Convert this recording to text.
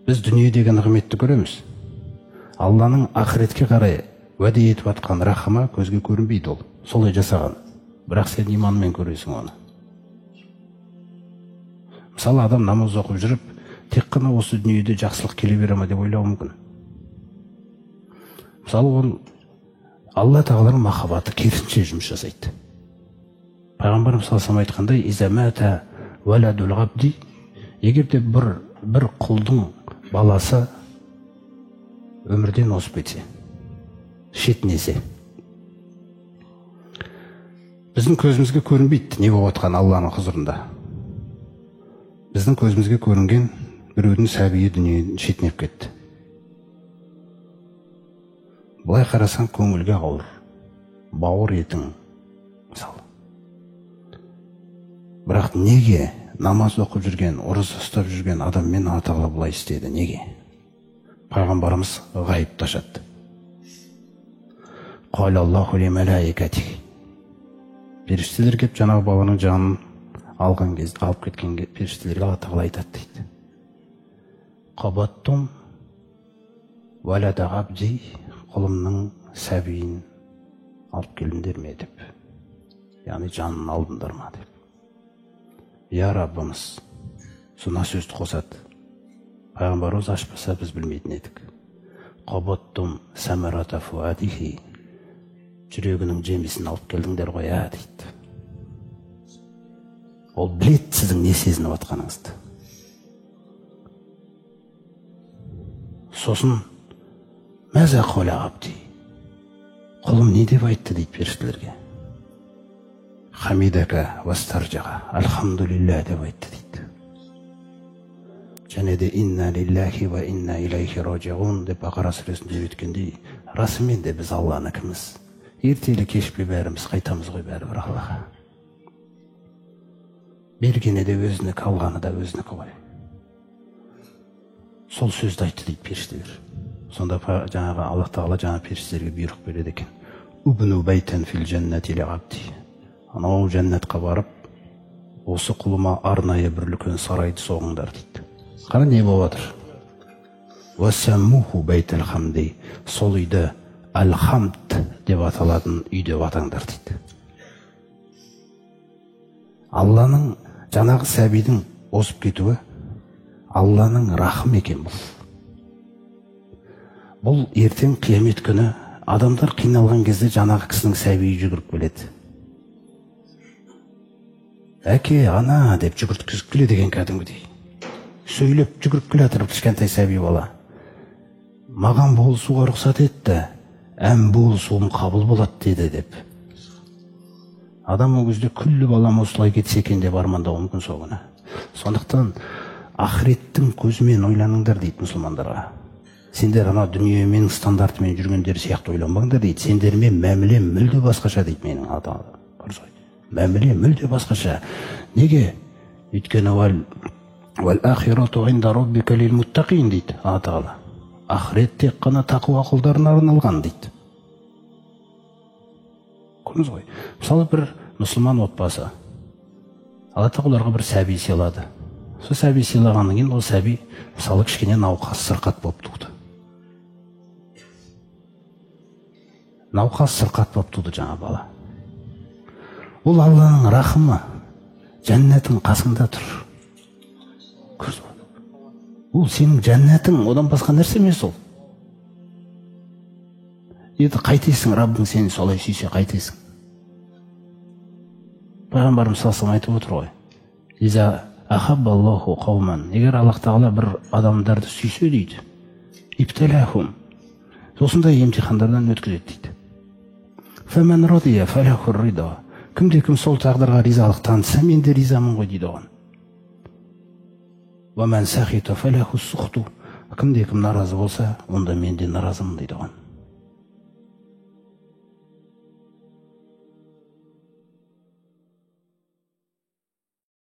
Біз дүниедегі нығметті көреміз. Алланың ақыретке қарай уәде етіп атқан рахымы көзге көрінбейді, ол солай жасаған. Бірақ сен иманмен көресің оны. Мысалы, адам намаз оқып жүріп, тек қана осы дүниеде жақсылық келе бере ме деп ойлауы мүмкін. Мысалы, ол Алла тағаланың махаббаты керісінше жұмыс жасайды. Пайғамбарымыз саллаллаху алейхи айтқандай, иза мата валадул ғабди, егер де бір құлдың баласы өмірден озып кетсе, шетінесе, біздің көзімізге көрінбейді не болып жатқан Алланың құзырында. Біздің көзімізге көрінген біреудің сәбиі дүниеден шетінеп кетті. Бұлай қарасаң көңілге ауыр, бауыр етің мысалы. Бірақ неге намаз оқып жүрген, ораза ұстап жүрген адаммен Алла тағала бұлай істеді? Неге? Пайғамбарымыз ғайыпты ашады. Қалаллаху ли малаикатихи. Періштелер келіп жаңағы баланың жанын алған кезде, алып кеткен періштелерге Алла тағала айтады дейді. Қабаттум валада ғабди, құлымның сәбиін алып келдіңдер ме деп. Яғни жанын алдыңдар ма деп. Я Раббымыз, соны сөзді қосады. Пайғамбарымыз ашпаса біз білмейтін едік. Қабаттум самарата фуадихи, жүрегінің жемісін алып келдіңдер ғой, дейді. Ол білет сіздің не сезініп атқаныңызды. Сосын мәза қола ғабди, құлым не деп айтты дейді періштелерге. Хамидака вастаржаға, альхамдулилля деп айтты дейді. Және де инна лиллахи ва инна илайхи раджиғун деп Бақара сүресінде өткендей, расымен де біз Алланыкіміз. Ертелі кешпе бәріміз қайтамыз ғой бәрібір Аллаға. Бергені де өзінікі, алғаны да өзінікі ғой. Сол сөзді айтты дейді періштелер. Сонда жаңағы Аллах тағала жаңа періштелерге бұйрық береді екен. Убну байтан фил жаннати ли ғабди. Анау жәннатқа барып, осы құлыма арнайы бір үлкен сарайды соғыңдар дейді. Қара не болып жатыр? Уассаммуху байтал хамди. Сол үйді Аль-Хамд деп аталатын үй деп атаңдар дейді. Алланың жаңағы сәбидің озып кетуі Алланың рахым екен бұл. Бұл ертең қиямет күні адамдар қиналған кезде жаңағы кісінің сәбиі жүгіріп келеді. Әке, ана деп жүгірткізіп келеді екен кәдімгідей. Сөйлеп жүгіріп келе жатыр кішкентай сәби бала. Маған болысуға рұқсат етті, әм болысуым қабыл болады деді деп. Адам ол кезде күллі балам осылай кетсе екен деп армандауы мүмкін сол күні. Сондықтан ақыреттің көзімен ойланыңдар дейді мұсылмандарға. Сендер ана дүниемен стандартымен жүргендер сияқты ойланбаңдар дейді. Сендермен мәміле мүлде басқаша дейді менің атам. Мәміле мүлде басқаша. Неге? Өйткені вал ахирату инда роббика лил муттақин дейді Алла тағала. Ақырет тек қана тақуа құлдарына арналған дейді. Көрдіңіз ғой. Мысалы бір мұсылман отбасы. Алла тағала оларға бір сәби сыйлады. Сол сәби сыйлағаннан кейін ол сәби мысалы кішкене науқас сырқат болып туды. Науқас сырқат болып туды жаңа бала. Ол Алланың рахымы, жәннәтің қасыңда тұр. Ол сенің жәннәтің, одан басқа нәрсе емес ол. Еді қайтесің, Раббың сені солай сүйсе қайтесің. Пайғамбарымыз саллаллаху алейхи айтып отыр ғой. Иза ахаббаллаху қауман. Егер Аллах тағала бір адамдарды сүйсе дейді, ибталахум. Осындай емтихандардан өткізеді дейді. Фәмән радия фәләху рида. Кімде-кім сол тағдырға ризалық танытса, мен де ризамын ғой дейді оған. Вәмән сахита фәләху сухту. Кімде-кім наразы болса, онда мен де наразымын дейді оған.